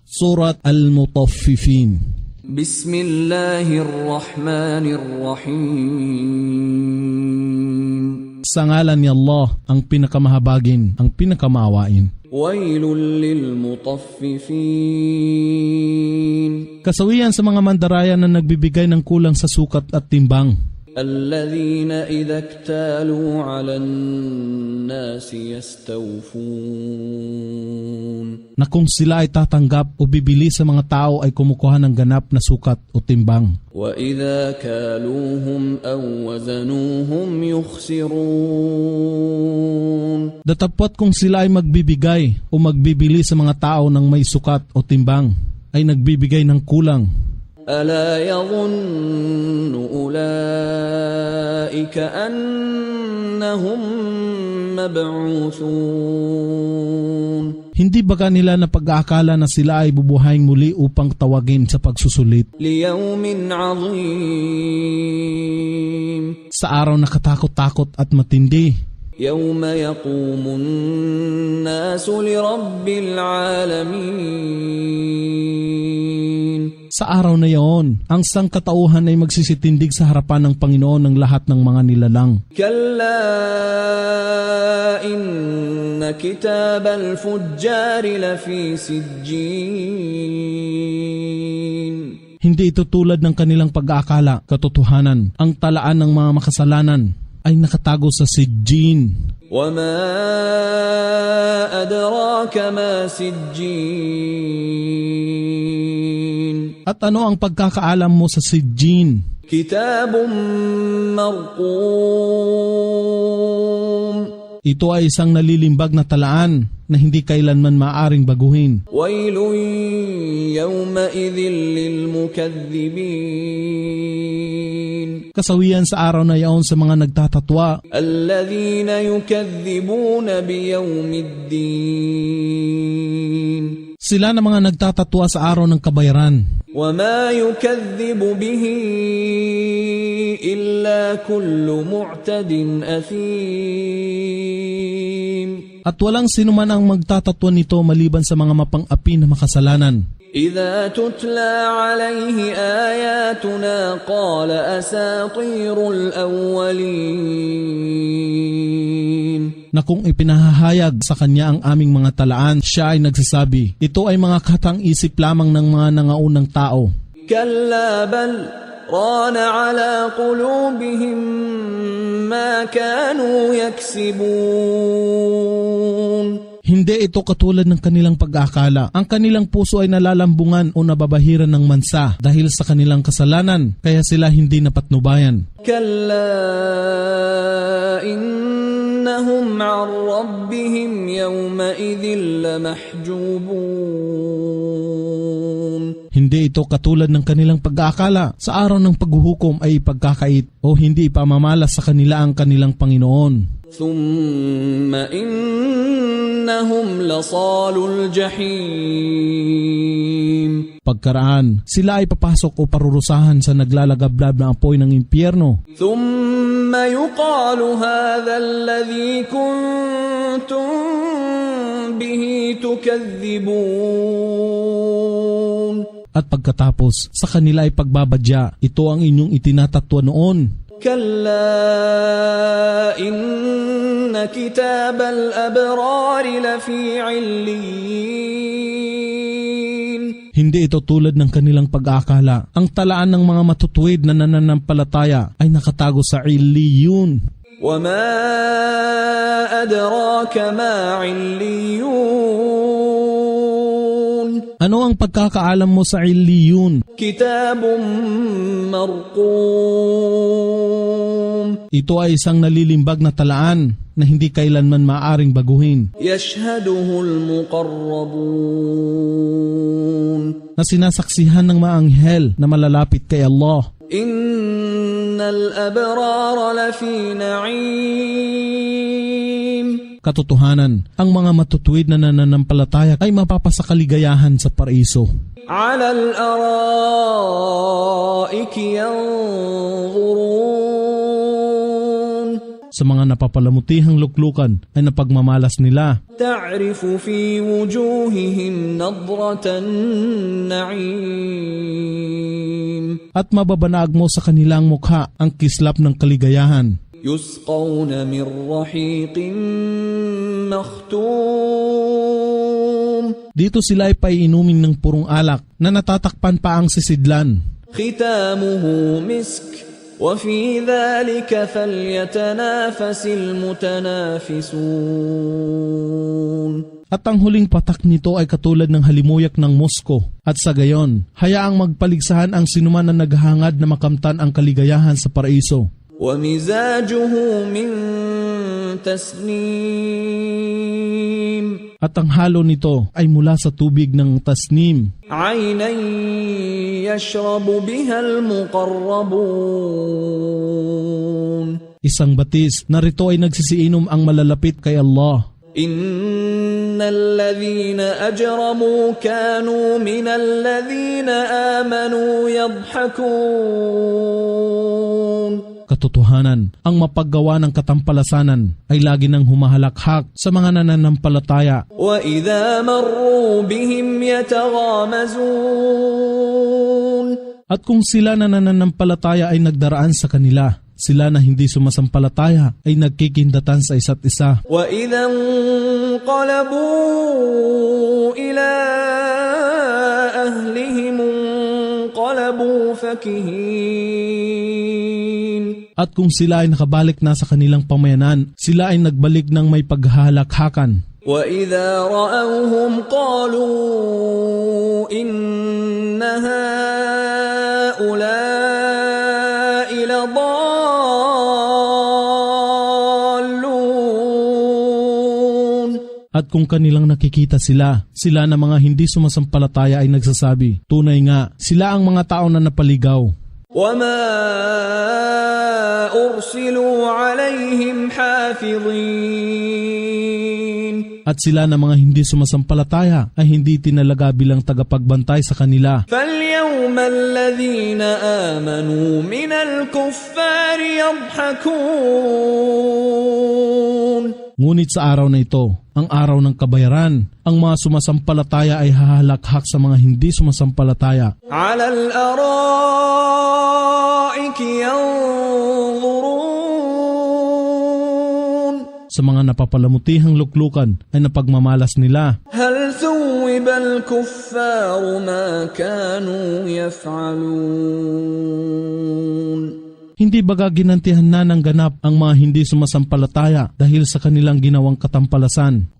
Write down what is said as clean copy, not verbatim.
Surat Al-Mutaffifin. Bismillahirrahmanirrahim. Sa ngalan ni Allah, ang pinakamahabagin, ang pinakamaawain. Wailul lil mutaffifin. Kasawian sa mga mandaraya na nagbibigay ng kulang sa sukat at timbang. Alladhina idha iktalu 'alan nasi yastawfun. Na kung sila ay tatanggap o bibili sa mga tao ay kumukuha ng ganap na sukat o timbang. Wa idha kaluhum aw wazanuhum yukhsirun. Datapwat kung sila ay magbibigay o magbibili sa mga tao ng may sukat o timbang ay nagbibigay ng kulang. Ala yadhunnu ulaika annahum mab'uthun. Hindi ba kanila na pag-aakala na sila ay bubuhayin muli upang tawagin sa pagsusulit? Liyawmin 'azim. Sa araw na katakot-takot at matindi. Yawma yaqumun nasu lirabbil alamin. Sa araw na iyon, ang sangkatauhan ay magsisitindig sa harapan ng Panginoon ng lahat ng mga nilalang. Kalla inna kitabal fujjari lafi sijjin. Hindi ito tulad ng kanilang pag-aakala, katotohanan. Ang talaan ng mga makasalanan ay nakatago sa sijjin. Wama adraka ma sijjin. At ano ang pagkakaalam mo sa sijjin? Kitabun marqum. Ito ay isang nalilimbag na talaan na hindi kailanman maaring baguhin. Wailun yawma idhil lil mukaththibin. Kasawian sa araw na iyon sa mga nagtatatwa. Alladhina yukaththibuna biyawmiddin. Sila na mga nagtatatwa sa araw ng kabayaran. Wama yukaththibu bihi illa kullu mu'tadin athim. At walang sinuman ang magtatatwa nito maliban sa mga mapang-api na makasalanan. Idha tutla alayhi ayatuna qala asatirul awwalin. Na kung ipinahahayag sa kanya ang aming mga talaan, siya ay nagsasabi, ito ay mga katang-isip lamang ng mga nangaunang tao. Kalla bal rana ala qulubihim ma kanu yaksibun. Hindi ito katulad ng kanilang pag-aakala. Ang kanilang puso ay nalalambungan o nababahiran ng mansa dahil sa kanilang kasalanan, kaya sila hindi napatnubayan. Kalla innahum 'an rabbihim yawma idhil lamahjubun. Hindi ito katulad ng kanilang pag-aakala. Sa araw ng paghuhukom ay ipagkakait o hindi ipamamalas sa kanila ang kanilang Panginoon. Thumma innahum lasalul jahim. Pagkaraan, sila ay papasok o parurusahan sa naglalagablab na apoy ng impyerno. Thumma yuqalu hadha alladhi kuntum bihi tukadhibun. At pagkatapos, sa kanila ay pagbabadya, ito ang inyong itinatatwa noon. Kalla inna kitabal abrari lafi 'illiyin. Hindi ito tulad ng kanilang pag-aakala. Ang talaan ng mga matutuwid na nananampalataya ay nakatago sa Illiyun. Wama adraka ma 'illiyun. Ano ang pagkakaalam mo sa Illiyun? Kitabun marqum. Ito ay isang nalilimbag na talaan na hindi kailanman maaring baguhin. Yashhaduhul muqarrabun. Na sinasaksihan ng mga anghel na malalapit kay Allah. Innal abrara lafi na'im. Katotohanan, ang mga matutuwid na nananampalataya ay mapapasakaligayahan sa paraiso. Ala al-araiki yanzurun. Sa mga napapalamutihang luklukan ay napagmamalas nila. تعرف في وجوههم نضرة النعيم At mababanag mo sa kanilang mukha ang kislap ng kaligayahan. يسقون من رحيق مختوم Dito sila ay paiinumin ng purong alak na natatakpan pa ang sisidlan. ختامه مسك وفي ذلك فليتنافس المتنافسون At ang huling patak nito ay katulad ng halimuyak ng musko. At sa gayon, hayaang magpaligsahan ang sinuman na naghahangad na makamtan ang kaligayahan sa paraiso. ومزاجه من تسنيم At ang halo nito ay mula sa tubig ng tasnim. عينا يشرب بها المقربون Isang batis na rito ay nagsisiinom ang malalapit kay Allah. إن الذين أجرموا كانوا من الذين آمنوا يضحكون Katotohanan, ang mapaggawa ng katampalasanan ay lagi nang humahalakhak sa mga nananampalataya. وإذا مروا بهم يتغامزون At kung sila na nananampalataya ay nagdaraan sa kanila, sila na hindi sumasampalataya ay nagkikindatan sa isa't isa. وإذا انقلبوا إلى أهلهم انقلبوا فكهين At kung sila ay nakabalik na sa kanilang pamayanan, sila ay nagbalik ng may paghahalakhakan. وإذا رأوهم قالوا إن هؤلاء لضالون At kung kanilang nakikita sila na mga hindi sumasampalataya ay nagsasabi, tunay nga, sila ang mga tao na napaligaw. وما أرسلوا عليهم حافظين At sila na mga hindi sumasampalataya ay hindi tinalaga bilang tagapagbantay sa kanila. فاليوم الذين آمنوا من الكفار يضحكون Ngunit sa araw na ito, ang araw ng kabayaran, ang mga sumasampalataya ay hahalakhak sa mga hindi sumasampalataya. على الأرائك ينظرون Sa mga napapalamutihang luklukan ay napagmamalas nila. هل ثوب الكفار ما كانوا يفعلون Hindi baga ginantihan na ng ganap ang mga hindi sumasampalataya dahil sa kanilang ginawang katampalasan.